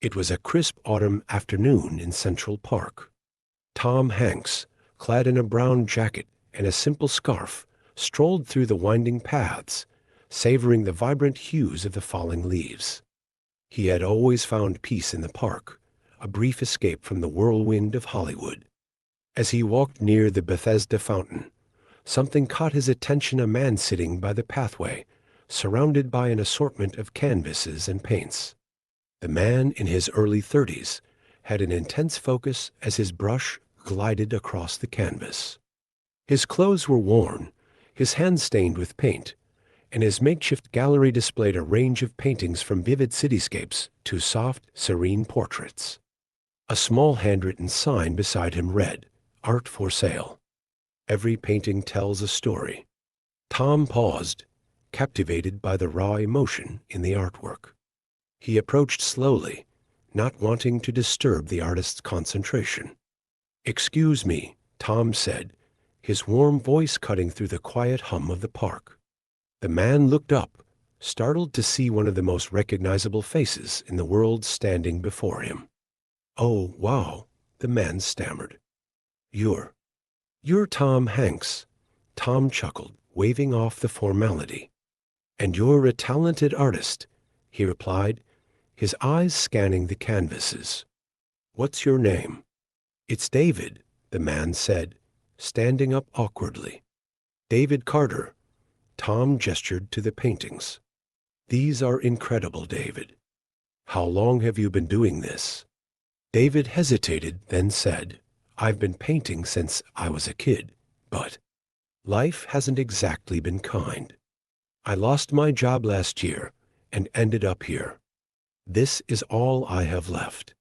It was a crisp autumn afternoon in Central Park. Tom Hanks, clad in a brown jacket and a simple scarf, strolled through the winding paths, savoring the vibrant hues of the falling leaves. He had always found peace in the park, a brief escape from the whirlwind of Hollywood. As he walked near the Bethesda fountain, something caught his attention: a man sitting by the pathway, surrounded by an assortment of canvases and paints. The man, in his early 30s, had an intense focus as his brush glided across the canvas. His clothes were worn, his hands stained with paint, and his makeshift gallery displayed a range of paintings from vivid cityscapes to soft, serene portraits. A small handwritten sign beside him read, "Art for Sale." Every painting tells a story. Tom paused, captivated by the raw emotion in the artwork. He approached slowly, not wanting to disturb the artist's concentration. "Excuse me," Tom said, his warm voice cutting through the quiet hum of the park. The man looked up, startled to see one of the most recognizable faces in the world standing before him. "Oh, wow," the man stammered. You're Tom Hanks." Tom chuckled, waving off the formality. "And you're a talented artist," he replied, his eyes scanning the canvases. "What's your name?" "It's David," the man said, standing up awkwardly. "David Carter." Tom gestured to the paintings. "These are incredible, David. How long have you been doing this?" David hesitated, then said, "I've been painting since I was a kid, but life hasn't exactly been kind. I lost my job last year and ended up here. This is all I have left.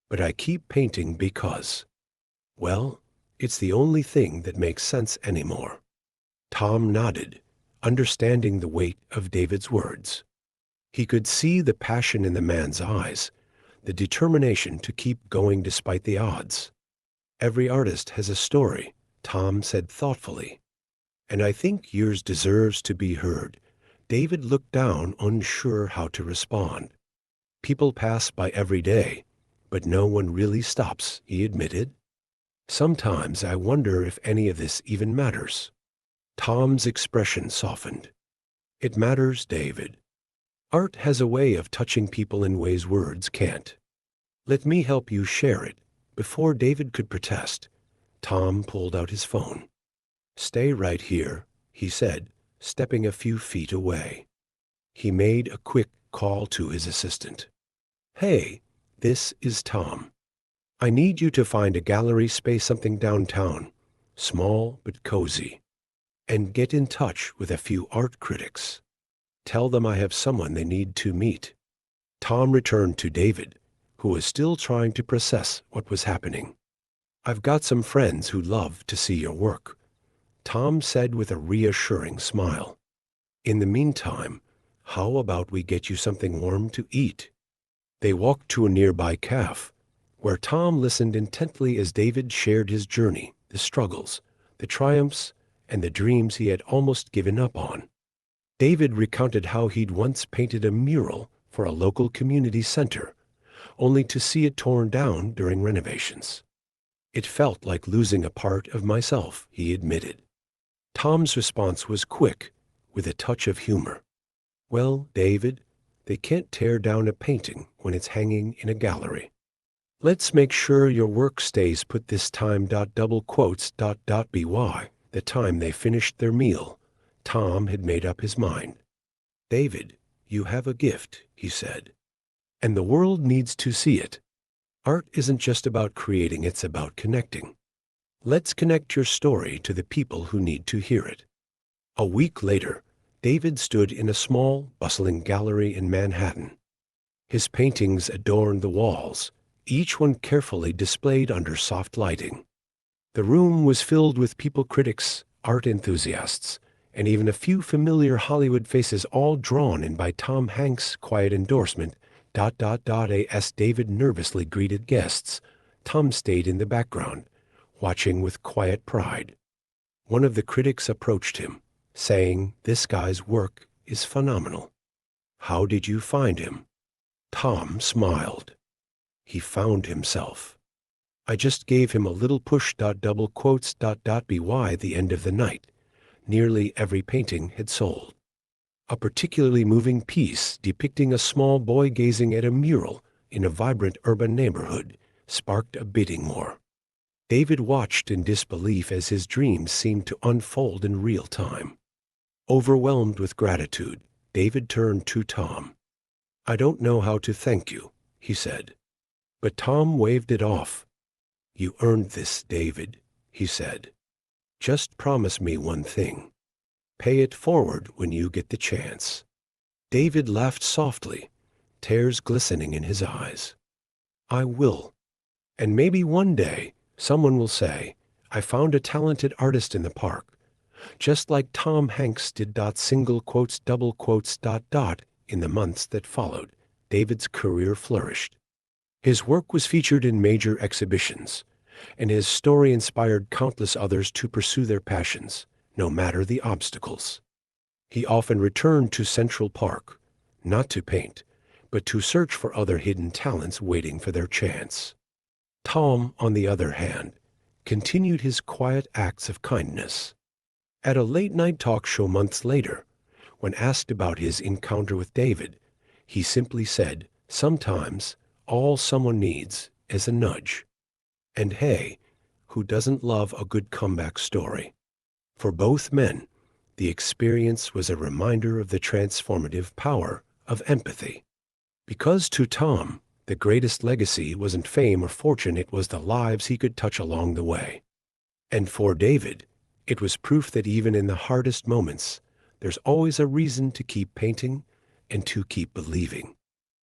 But I keep painting because, well, it's the only thing that makes sense anymore." Tom nodded, understanding the weight of David's words. He could see the passion in the man's eyes, the determination to keep going despite the odds. "Every artist has a story," Tom said thoughtfully. "And I think yours deserves to be heard." David looked down, unsure how to respond. "People pass by every day, but no one really stops," he admitted. "Sometimes I wonder if any of this even matters." Tom's expression softened. "It matters, David. Art has a way of touching people in ways words can't. Let me help you share it." Before David could protest, Tom pulled out his phone. "Stay right here," he said, stepping a few feet away. He made a quick call to his assistant. "Hey, this is Tom. I need you to find a gallery space, something downtown, small but cozy, and get in touch with a few art critics. Tell them I have someone they need to meet." Tom returned to David, who was still trying to process what was happening. "I've got some friends who'd love to see your work," Tom said with a reassuring smile. "In the meantime, how about we get you something warm to eat?" They walked to a nearby cafe, where Tom listened intently as David shared his journey, the struggles, the triumphs, and the dreams he had almost given up on. David recounted how he'd once painted a mural for a local community center, only to see it torn down during renovations. "It felt like losing a part of myself," he admitted. Tom's response was quick, with a touch of humor. "Well, David, they can't tear down a painting when it's hanging in a gallery. Let's make sure your work stays put this time. Double quotes. By the time they finished their meal, Tom had made up his mind. "David, you have a gift," he said, "and the world needs to see it. Art isn't just about creating, it's about connecting. Let's connect your story to the people who need to hear it." A week later, David stood in a small, bustling gallery in Manhattan. His paintings adorned the walls, each one carefully displayed under soft lighting. The room was filled with people, critics, art enthusiasts, and even a few familiar Hollywood faces, all drawn in by Tom Hanks' quiet endorsement. As David nervously greeted guests, Tom stayed in the background, watching with quiet pride. One of the critics approached him, saying, "This guy's work is phenomenal. How did you find him?" Tom smiled. he found himself. I just gave him a little push. Double quotes. By the end of the night, nearly every painting had sold. A particularly moving piece depicting a small boy gazing at a mural in a vibrant urban neighborhood sparked a bidding war. David watched in disbelief as his dreams seemed to unfold in real time. Overwhelmed with gratitude, David turned to Tom. "I don't know how to thank you," he said. But Tom waved it off. "You earned this, David," he said. "Just promise me one thing. Pay it forward when you get the chance." David laughed softly, tears glistening in his eyes. "I will. And maybe one day someone will say, 'I found a talented artist in the park,' just like Tom Hanks did. Single quotes, double quotes. In the months that followed, David's career flourished. His work was featured in major exhibitions, and his story inspired countless others to pursue their passions, no matter the obstacles. He often returned to Central Park, not to paint, but to search for other hidden talents waiting for their chance. Tom, on the other hand, continued his quiet acts of kindness. At a late-night talk show months later, when asked about his encounter with David, he simply said, "Sometimes all someone needs is a nudge." And hey, who doesn't love a good comeback story? For both men, the experience was a reminder of the transformative power of empathy. Because to Tom, the greatest legacy wasn't fame or fortune, it was the lives he could touch along the way. And for David, it was proof that even in the hardest moments, there's always a reason to keep painting and to keep believing.